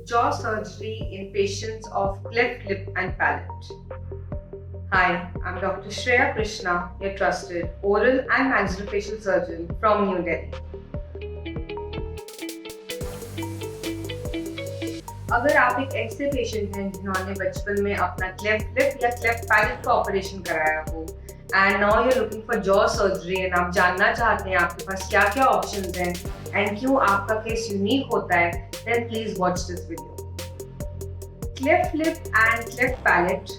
jaw surgery in patients of cleft lip and palate. Hi, I'm Dr. Shreya Krishna, your trusted oral and maxillofacial surgeon from New Delhi. अगर आप एक ऐसे patient हैं जिन्होंने बचपन में अपना क्लेफ्ट लिप या क्लेफ्ट पैलेट का ऑपरेशन कराया हो and now you are looking for jaw surgery and आप जानना चाहते हैं आपके पास क्या क्या ऑप्शंस हैं एंड क्यों आपका केस यूनिक होता है, then please watch this video. Cleft lip and cleft palate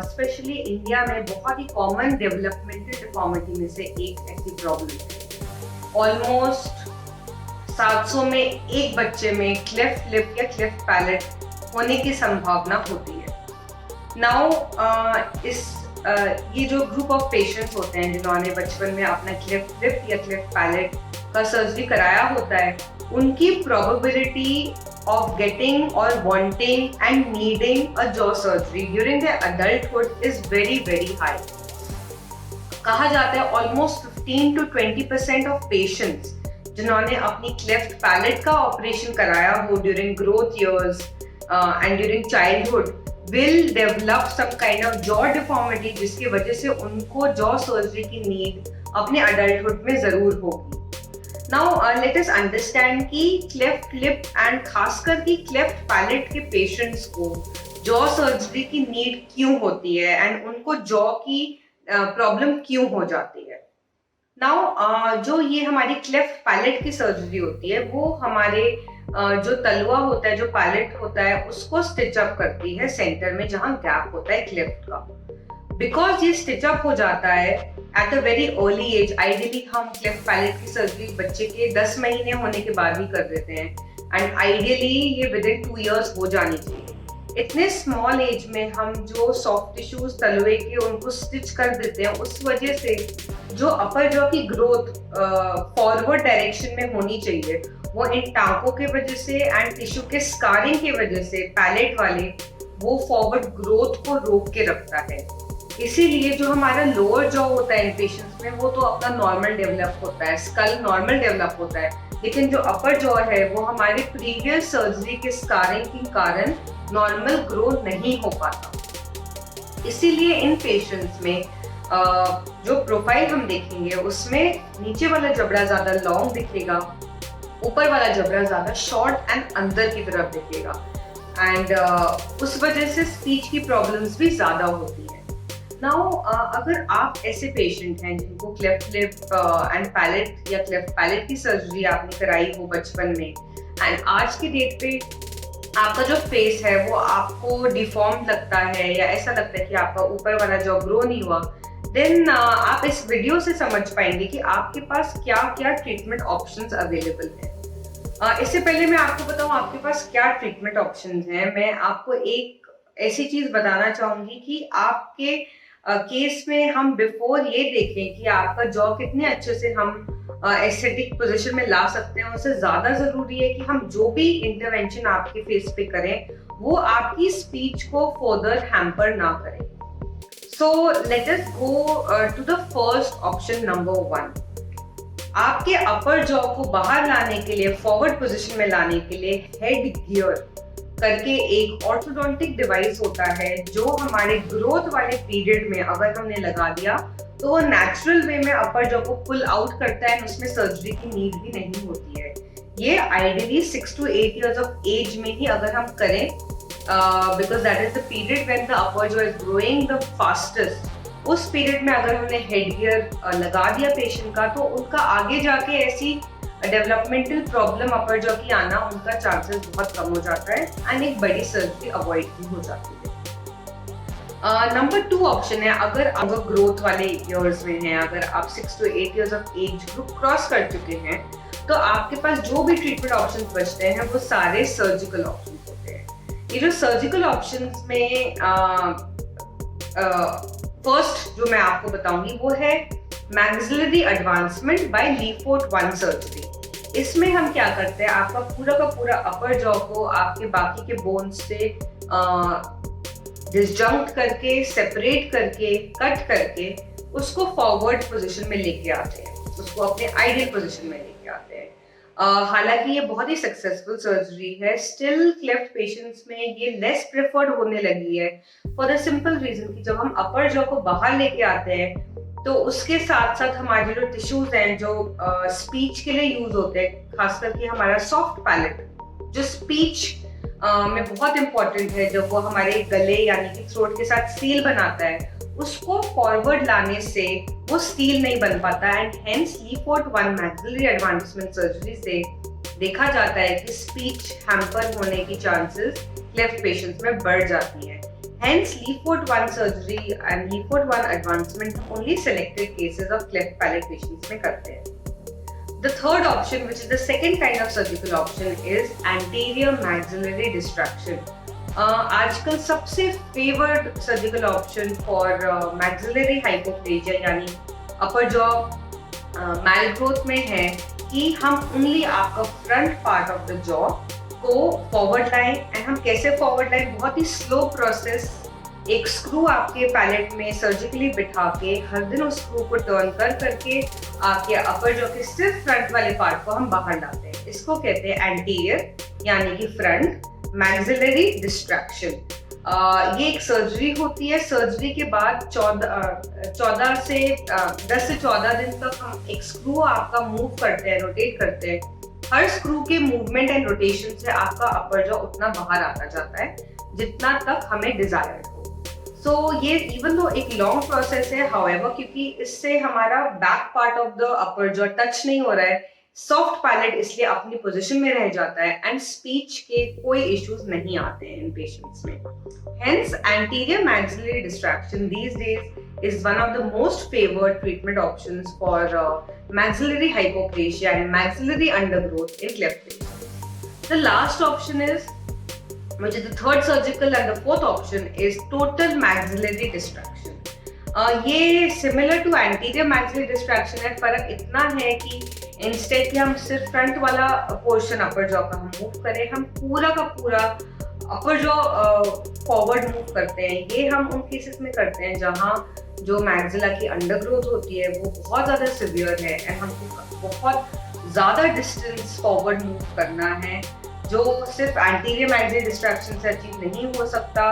specially India में बहुत ही कॉमन डेवलपमेंटल डिफॉर्मिटी में से एक ऐसी प्रॉब्लम है। ऑलमोस्ट 700 में एक बच्चे में क्लेफ्ट लिप या क्लेफ्ट पैलेट होने की संभावना होती है। नाउ ये जो ग्रुप ऑफ पेशेंट्स होते हैं जिन्होंने बचपन में अपना क्लेफ्ट लिप या क्लेफ्ट पैलेट का सर्जरी कराया होता है, उनकी probability of getting or wanting and needing a jaw surgery during their adulthood is very high. कहा जाता है almost 15 to 20% of patients जिन्होंने अपनी cleft palate का ऑपरेशन कराया हो during growth years and during childhood will develop some kind of jaw deformity जिसकी वजह से उनको jaw surgery की need अपने adulthood में जरूर होगी। Now let us understand कि cleft lip and खासकर की cleft palate के patients को jaw surgery की need क्यों होती है and उनको jaw की problem क्यों हो जाती है। Now जो ये हमारी cleft palate की surgery होती है वो हमारे जो तलवा होता है, जो palate होता है, उसको stitch up करती है सेंटर में जहाँ गैप होता है cleft का। बिकॉज ये स्टिच अप हो जाता है at a very early age, ideally हम क्लेफ्ट पैलेट की सर्जरी बच्चे के 10 महीने होने के बाद ही कर देते हैं एंड आइडियली ये विद इन 2 इयर्स हो जानी चाहिए। इतने स्मॉल एज में हम जो सॉफ्ट टिश्यूज तलवे के उनको स्टिच कर देते हैं, उस वजह से जो अपर जॉ की ग्रोथ फॉरवर्ड डायरेक्शन में होनी चाहिए वो इन टांकों के वजह से एंड टिश्यू के स्कारिंग की वजह से पैलेट वाले वो फॉरवर्ड ग्रोथ को रोक के रखता है। इसीलिए जो हमारा लोअर जॉ होता है इन पेशेंट्स में वो तो अपना नॉर्मल डेवलप होता है, स्कल नॉर्मल डेवलप होता है, लेकिन जो अपर जॉ है वो हमारे प्रीवियस सर्जरी के स्कारिंग के कारण नॉर्मल ग्रो नहीं हो पाता। इसीलिए इन पेशेंट्स में जो प्रोफाइल हम देखेंगे उसमें नीचे वाला जबड़ा ज्यादा लॉन्ग दिखेगा, ऊपर वाला जबड़ा ज्यादा शॉर्ट एंड अंदर की तरफ दिखेगा एंड उस वजह से स्पीच की प्रॉब्लम्स भी ज्यादा होती है। नाउ अगर आप ऐसे पेशेंट हैं जिनको क्लेफ्ट लिप एंड पैलेट या क्लेफ्ट पैलेट की सर्जरी आपने कराई हो बचपन में एंड आज के डेट पे आपका जो फेस है वो आपको डिफॉर्म लगता है या ऐसा लगता है कि आपका ऊपर वाला जॉ ग्रो नहीं हुआ, देन आप इस वीडियो से समझ पाएंगे कि आपके पास क्या क्या ट्रीटमेंट ऑप्शंस अवेलेबल हैं। इससे पहले मैं आपको बताऊं आपके पास क्या ट्रीटमेंट ऑप्शंस हैं, मैं आपको एक ऐसी चीज बताना चाहूंगी कि आपके केस में हम बिफोर ये देखें कि आपका जॉ कितने अच्छे से हम एस्थेटिक पोजीशन में ला सकते हैं, उससे ज्यादा जरूरी है कि हम जो भी इंटरवेंशन आपके फेस पे करें वो आपकी स्पीच को फर्दर हैम्पर ना करें। So let us go to the first option number 1। आपके अपर जॉ को बाहर लाने के लिए, फॉरवर्ड पोजीशन में लाने के लिए हेड गियर करके एक ऑर्थोडोंटिक डिवाइस होता है जो हमारे ग्रोथ वाले पीरियड में अगर हमने लगा दिया तो वो नेचुरल वे में अपर जॉ को पुल आउट करता है, उसमें सर्जरी की नीड भी नहीं होती है। ये ideally 6 to 8 years of age में ही अगर हम करें, because that is the period when the upper jaw is growing the fastest, उस पीरियड में अगर हमने हेड गियर लगा दिया पेशेंट का तो उनका आगे जाके ऐसी डेवलपमेंटल प्रॉब्लम अपर जॉ की आना उनका चांसेस बहुत कम हो जाता है एंड एक बड़ी सर्जरी अवॉइड भी हो जाती है। नंबर 2 ऑप्शन है, अगर आप ग्रोथ वाले ईयर्स में हैं, अगर आप 6 to 8 years of age group cross कर चुके हैं तो आपके पास जो भी ट्रीटमेंट ऑप्शन बचते हैं वो सारे सर्जिकल ऑप्शन होते हैं। ये जो सर्जिकल ऑप्शन में फर्स्ट जो मैं आपको बताऊंगी वो है मैक्सिलरी एडवांसमेंट बाय लीफोर्ट 1 सर्जरी। इसमें हम क्या करते हैं, आपका पूरा का पूरा अपर जॉ को आपके बाकी के बोन्स से डिसजंक्ट करके, सेपरेट करके, कट करके उसको फॉरवर्ड पोजीशन में लेके आते हैं, उसको अपने आइडियल पोजीशन में लेके आते हैं। हालांकि ये बहुत ही सक्सेसफुल सर्जरी है, स्टिल क्लेफ्ट पेशेंट्स में ये लेस प्रेफर्ड होने लगी है फॉर द सिंपल रीजन कि जब हम अपर जॉ को बाहर लेके आते हैं तो उसके साथ साथ हमारे जो टिश्यूज हैं जो स्पीच के लिए यूज होते हैं, खास करके हमारा सॉफ्ट पैलेट जो स्पीच में बहुत इंपॉर्टेंट है, जब वो हमारे गले यानी कि थ्रोट के साथ सील बनाता है, उसको फॉरवर्ड लाने से वो स्टील नहीं बन पाता and hence Le Fort 1 maxillary advancement surgery से देखा जाता है कि स्पीच हैम्पर होने की चांसेस क्लेफ्ट पेशेंट्स में बढ़ जाती है। Hence Le Fort 1 surgery and Le Fort 1 advancement only selected cases of cleft palate patients में करते हैं। The third option, which is the second kind of surgical option, is anterior maxillary distraction. आजकल सबसे favoured surgical option for maxillary hypoplasia यानी अपर jaw मैलग्रोथ में है कि हम ओनली आपका front part of the jaw को फॉरवर्ड लाएं। एंड हम कैसे फॉरवर्ड लाएं? बहुत ही स्लो प्रोसेस, एक स्क्रू आपके पैलेट में सर्जिकली बिठा के हर दिन उस स्क्रू को टर्न करके आपके अपर जॉ के सिर्फ फ्रंट वाले पार्ट को हम बाहर लाते हैं। इसको कहते हैं एंटीरियर यानी कि फ्रंट मैक्सिलरी डिस्ट्रैक्शन। ये एक सर्जरी होती है। सर्जरी के बाद 10 से 14 दिन तक हम एक स्क्रू आपका मूव करते हैं, रोटेट करते हैं। हर स्क्रू के मूवमेंट एंड रोटेशन से आपका अपर जॉ उतना बाहर आता जाता है जितना तक हमें डिजायर्ड हो। सो ये इवन दो एक लॉन्ग प्रोसेस है, हाउएवर क्योंकि इससे हमारा back part of the upper jaw touch नहीं हो रहा है, सॉफ्ट पैलेट इसलिए अपनी पोजीशन में रह जाता है एंड स्पीच के कोई इश्यूज नहीं आते हैं इन पेशेंट्स में। Hence anterior maxillary distraction these days is one of the most favored treatment options for maxillary hypoplasia and maxillary undergrowth in cleft patients. The last option is, which is the third surgical, and the fourth option is total maxillary distraction. ये similar to anterior maxillary distraction है। फर्क इतना है कि instead कि हम सिर्फ front वाला पोर्शन अपर जॉ का हम मूव करें, हम पूरा का पूरा अपर जॉ फॉरवर्ड मूव करते हैं। ये हम उन केसेस में करते हैं जहाँ जो मैक्सिला की अंडरग्रोथ होती है वो बहुत ज़्यादा सिवियर है एंड हमको बहुत ज़्यादा डिस्टेंस फॉरवर्ड मूव करना है, जो सिर्फ एंटीरियर मैक्सिलरी डिस्ट्रैक्शन से अचीव नहीं हो सकता,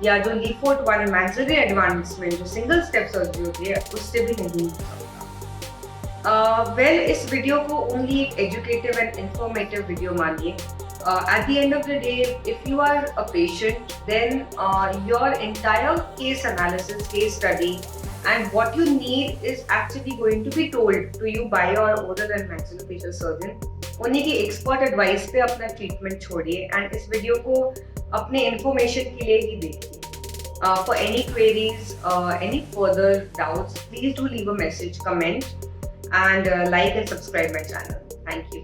या जो लीफोर्ट 1 मैक्सिलरी एडवांसमेंट जो सिंगल स्टेप सर्जरी होती है उससे भी नहीं हो सकता। वेल, इस वीडियो को ओनली एक एजुकेटिव एंड इंफॉर्मेटिव वीडियो मानिए। At the end of the day, if you are a patient, then your entire case analysis, case study, and what you need is actually going to be told to you by your oral and maxillofacial surgeon. उन्हीं की expert advice पे अपना treatment छोड़िए and इस video को अपने information के लिए ही देखिए। For any queries, any further doubts, please do leave a message, comment, and like and subscribe my channel. Thank you.